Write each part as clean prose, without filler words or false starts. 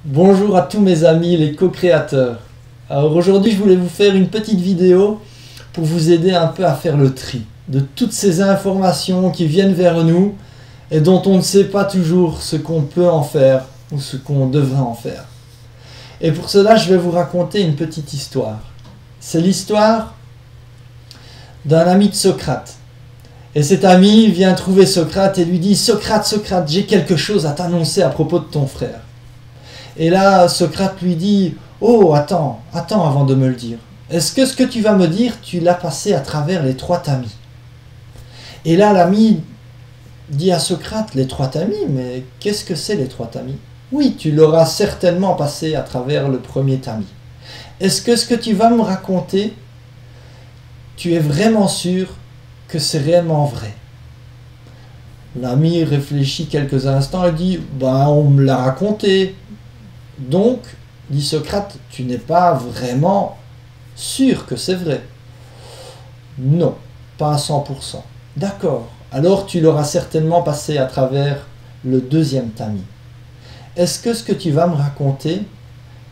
Bonjour à tous mes amis les co-créateurs. Alors aujourd'hui je voulais vous faire une petite vidéo pour vous aider un peu à faire le tri de toutes ces informations qui viennent vers nous et dont on ne sait pas toujours ce qu'on peut en faire ou ce qu'on devrait en faire. Et pour cela je vais vous raconter une petite histoire. C'est l'histoire d'un ami de Socrate. Et cet ami vient trouver Socrate et lui dit « Socrate, Socrate, j'ai quelque chose à t'annoncer à propos de ton frère. » Et là, Socrate lui dit « Oh, attends avant de me le dire. Est-ce que ce que tu vas me dire, tu l'as passé à travers les trois tamis ?» Et là, l'ami dit à Socrate « Les trois tamis, mais qu'est-ce que c'est les trois tamis ?»« Oui, tu l'auras certainement passé à travers le premier tamis. Est-ce que ce que tu vas me raconter, tu es vraiment sûr que c'est réellement vrai ?» L'ami réfléchit quelques instants et dit « On me l'a raconté. » Donc, dit Socrate, tu n'es pas vraiment sûr que c'est vrai. Non, pas à 100%. D'accord, alors tu l'auras certainement passé à travers le deuxième tamis. Est-ce que ce que tu vas me raconter,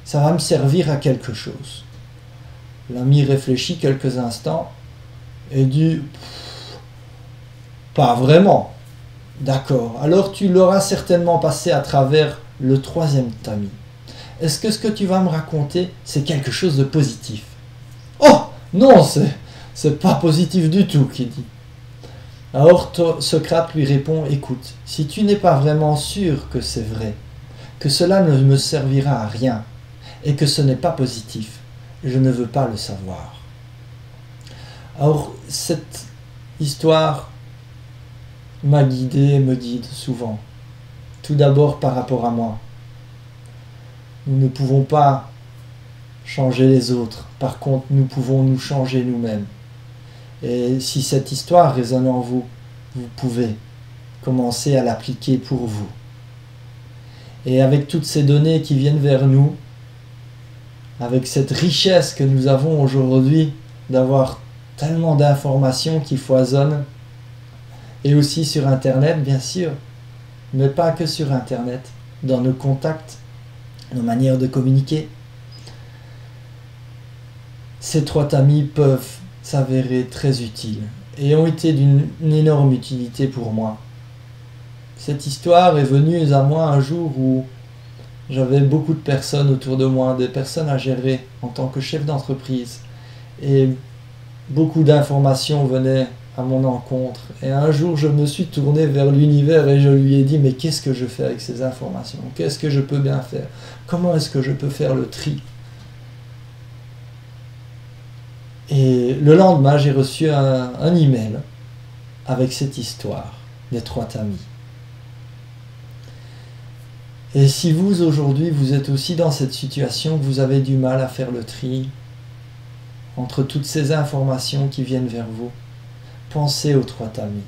ça va me servir à quelque chose? L'ami réfléchit quelques instants et dit pas vraiment. D'accord, alors tu l'auras certainement passé à travers le troisième tamis. Est-ce que ce que tu vas me raconter, c'est quelque chose de positif? Oh, non, c'est pas positif du tout, qu'il dit. Alors Socrate lui répond, écoute, si tu n'es pas vraiment sûr que c'est vrai, que cela ne me servira à rien, et que ce n'est pas positif, je ne veux pas le savoir. Alors, cette histoire m'a guidé et me guide souvent. Tout d'abord par rapport à moi. Nous ne pouvons pas changer les autres. Par contre, nous pouvons nous changer nous-mêmes. Et si cette histoire résonne en vous, vous pouvez commencer à l'appliquer pour vous. Et avec toutes ces données qui viennent vers nous, avec cette richesse que nous avons aujourd'hui d'avoir tellement d'informations qui foisonnent, et aussi sur Internet, bien sûr, mais pas que sur Internet, dans nos contacts, nos manières de communiquer. Ces trois tamis peuvent s'avérer très utiles et ont été d'une énorme utilité pour moi. Cette histoire est venue à moi un jour où j'avais beaucoup de personnes autour de moi, des personnes à gérer en tant que chef d'entreprise, et beaucoup d'informations venaient à mon encontre. Et un jour, je me suis tourné vers l'univers et je lui ai dit « Mais qu'est-ce que je fais avec ces informations? Qu'est-ce que je peux bien faire? Comment est-ce que je peux faire le tri ?» Et le lendemain, j'ai reçu un email avec cette histoire des trois tamis. Et si vous, aujourd'hui, vous êtes aussi dans cette situation, que vous avez du mal à faire le tri entre toutes ces informations qui viennent vers vous, pensez aux trois tamis.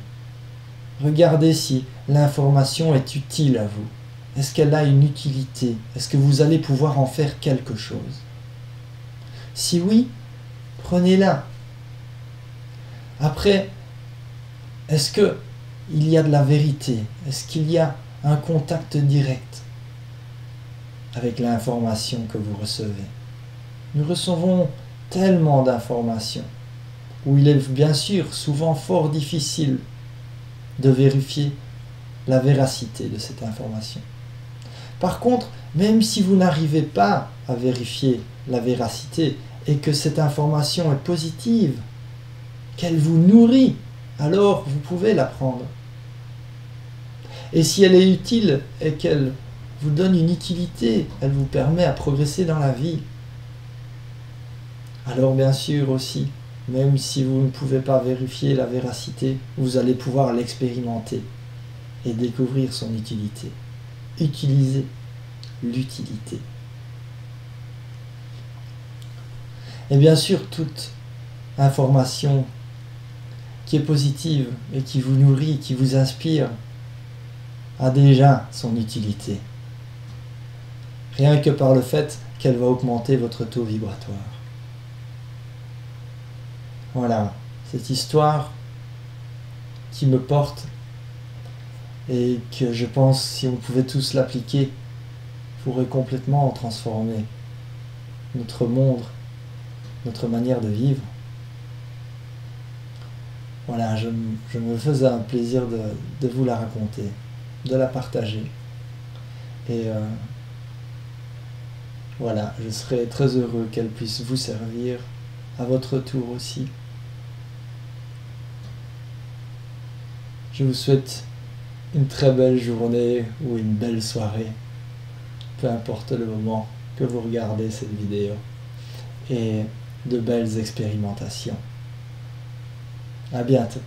Regardez si l'information est utile à vous. Est-ce qu'elle a une utilité? Est-ce que vous allez pouvoir en faire quelque chose? Si oui, prenez-la. Après, est-ce qu'il y a de la vérité? Est-ce qu'il y a un contact direct avec l'information que vous recevez? Nous recevons tellement d'informations où il est bien sûr souvent fort difficile de vérifier la véracité de cette information. Par contre, même si vous n'arrivez pas à vérifier la véracité et que cette information est positive, qu'elle vous nourrit, alors vous pouvez la prendre. Et si elle est utile et qu'elle vous donne une utilité, elle vous permet à progresser dans la vie, alors bien sûr aussi, même si vous ne pouvez pas vérifier la véracité, vous allez pouvoir l'expérimenter et découvrir son utilité. Utilisez l'utilité. Et bien sûr, toute information qui est positive et qui vous nourrit, qui vous inspire, a déjà son utilité. Rien que par le fait qu'elle va augmenter votre taux vibratoire. Voilà, cette histoire qui me porte et que je pense, si on pouvait tous l'appliquer, pourrait complètement transformer notre monde, notre manière de vivre. Voilà, je me faisais un plaisir de vous la raconter, de la partager. Et voilà, je serais très heureux qu'elle puisse vous servir à votre tour aussi. Je vous souhaite une très belle journée ou une belle soirée, peu importe le moment que vous regardez cette vidéo, et de belles expérimentations. À bientôt.